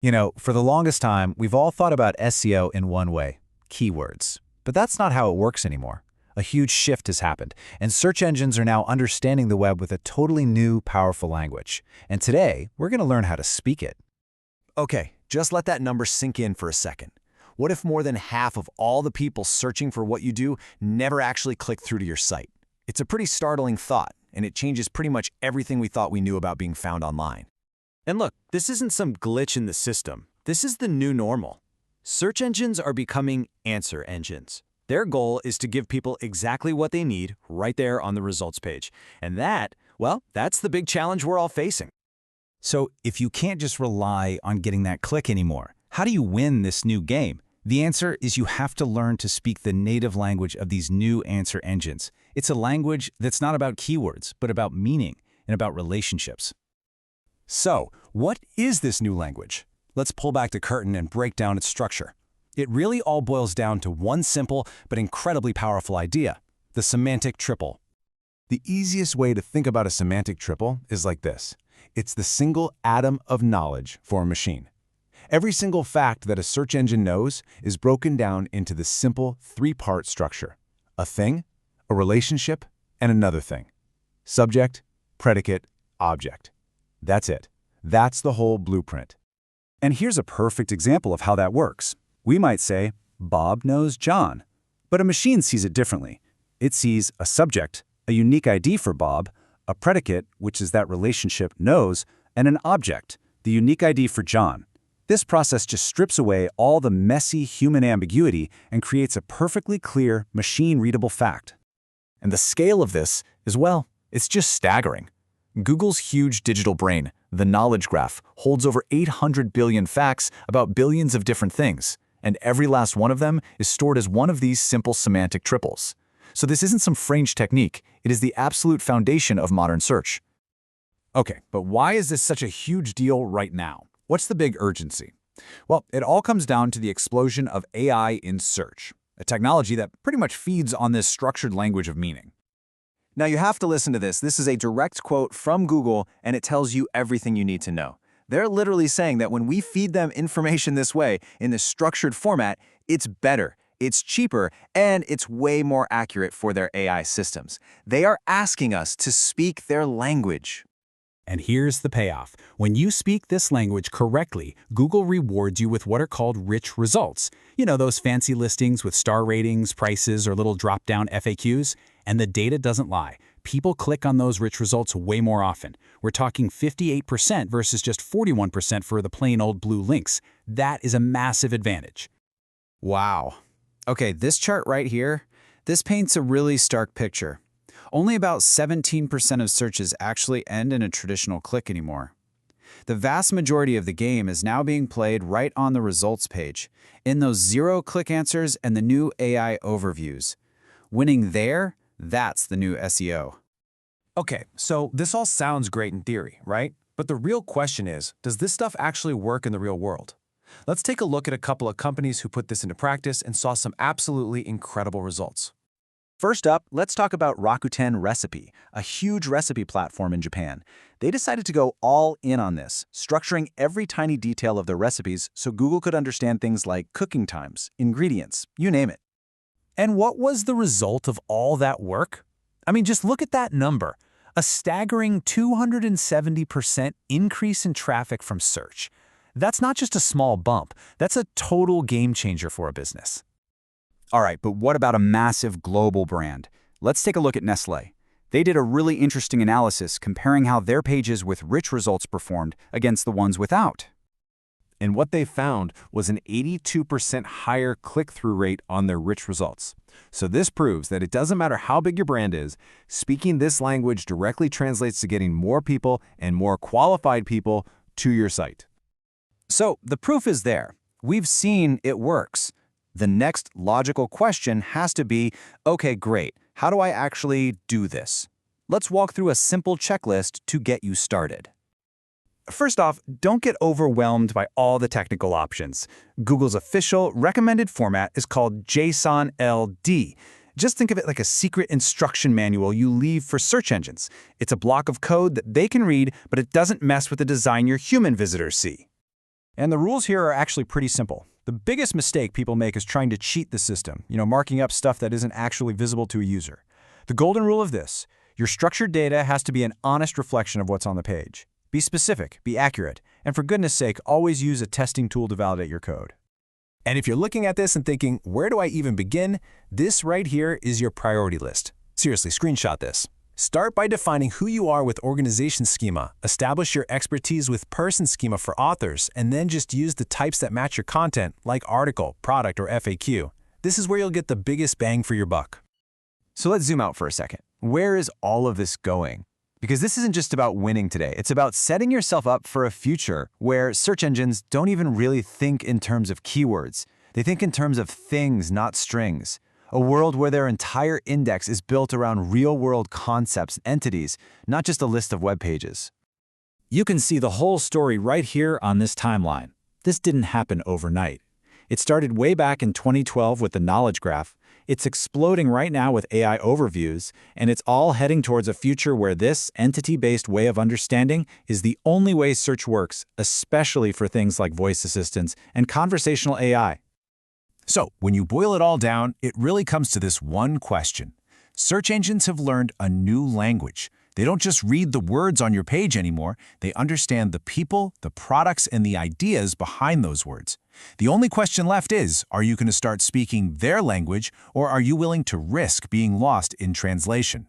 For the longest time, we've all thought about SEO in one way, keywords. But that's not how it works anymore. A huge shift has happened, and search engines are now understanding the web with a totally new, powerful language. And today, we're going to learn how to speak it. Okay, just let that number sink in for a second. What if more than half of all the people searching for what you do never actually click through to your site? It's a pretty startling thought, and it changes pretty much everything we thought we knew about being found online. And look, this isn't some glitch in the system. This is the new normal. Search engines are becoming answer engines. Their goal is to give people exactly what they need right there on the results page. And that's the big challenge we're all facing. So if you can't just rely on getting that click anymore, how do you win this new game? The answer is you have to learn to speak the native language of these new answer engines. It's a language that's not about keywords, but about meaning and about relationships. So, what is this new language? Let's pull back the curtain and break down its structure. It really all boils down to one simple but incredibly powerful idea: the semantic triple. The easiest way to think about a semantic triple is like this. It's the single atom of knowledge for a machine. Every single fact that a search engine knows is broken down into the simple three-part structure: a thing, a relationship, and another thing. Subject, predicate, object. That's it. That's the whole blueprint. And here's a perfect example of how that works. We might say, Bob knows John. But a machine sees it differently. It sees a subject, a unique ID for Bob, a predicate, which is that relationship knows, and an object, the unique ID for John. This process just strips away all the messy human ambiguity and creates a perfectly clear, machine-readable fact. And the scale of this is, it's just staggering. Google's huge digital brain, the Knowledge Graph, holds over 800 billion facts about billions of different things, and every last one of them is stored as one of these simple semantic triples. So this isn't some fringe technique, it is the absolute foundation of modern search. Okay, but why is this such a huge deal right now? What's the big urgency? Well, it all comes down to the explosion of AI in search, a technology that pretty much feeds on this structured language of meaning. Now you have to listen to this. This is a direct quote from Google, and it tells you everything you need to know. They're literally saying that when we feed them information this way, in this structured format, it's better, it's cheaper, and it's way more accurate for their AI systems. They are asking us to speak their language. And here's the payoff. When you speak this language correctly, Google rewards you with what are called rich results. Those fancy listings with star ratings, prices, or little drop-down FAQs. And the data doesn't lie. People click on those rich results way more often. We're talking 58% versus just 41% for the plain old blue links. That is a massive advantage. Wow. Okay, this chart right here, this paints a really stark picture. Only about 17% of searches actually end in a traditional click anymore. The vast majority of the game is now being played right on the results page, in those zero-click answers and the new AI overviews. Winning there, that's the new SEO. Okay, so this all sounds great in theory, right? But the real question is, does this stuff actually work in the real world? Let's take a look at a couple of companies who put this into practice and saw some absolutely incredible results. First up, let's talk about Rakuten Recipe, a huge recipe platform in Japan. They decided to go all in on this, structuring every tiny detail of their recipes so Google could understand things like cooking times, ingredients, you name it. And what was the result of all that work? Just look at that number. A staggering 270% increase in traffic from search. That's not just a small bump, that's a total game changer for a business. All right, but what about a massive global brand? Let's take a look at Nestlé. They did a really interesting analysis comparing how their pages with rich results performed against the ones without. And what they found was an 82% higher click-through rate on their rich results. So this proves that it doesn't matter how big your brand is, speaking this language directly translates to getting more people and more qualified people to your site. So the proof is there. We've seen it works. The next logical question has to be, okay, great, how do I actually do this? Let's walk through a simple checklist to get you started. First off, don't get overwhelmed by all the technical options. Google's official recommended format is called JSON-LD. Just think of it like a secret instruction manual you leave for search engines. It's a block of code that they can read, but it doesn't mess with the design your human visitors see. And the rules here are actually pretty simple. The biggest mistake people make is trying to cheat the system, marking up stuff that isn't actually visible to a user. The golden rule of this: your structured data has to be an honest reflection of what's on the page. Be specific, be accurate, and for goodness sake, always use a testing tool to validate your code. And if you're looking at this and thinking, where do I even begin? This right here is your priority list. Seriously, screenshot this. Start by defining who you are with organization schema, establish your expertise with person schema for authors, and then just use the types that match your content, like article, product, or FAQ. This is where you'll get the biggest bang for your buck. So let's zoom out for a second. Where is all of this going? Because this isn't just about winning today. It's about setting yourself up for a future where search engines don't even really think in terms of keywords. They think in terms of things, not strings. A world where their entire index is built around real-world concepts and entities, not just a list of web pages. You can see the whole story right here on this timeline. This didn't happen overnight. It started way back in 2012 with the knowledge graph. It's exploding right now with AI overviews, and it's all heading towards a future where this entity-based way of understanding is the only way search works, especially for things like voice assistants and conversational AI. So, when you boil it all down, it really comes to this one question. Search engines have learned a new language. They don't just read the words on your page anymore, they understand the people, the products, and the ideas behind those words. The only question left is, are you going to start speaking their language, or are you willing to risk being lost in translation?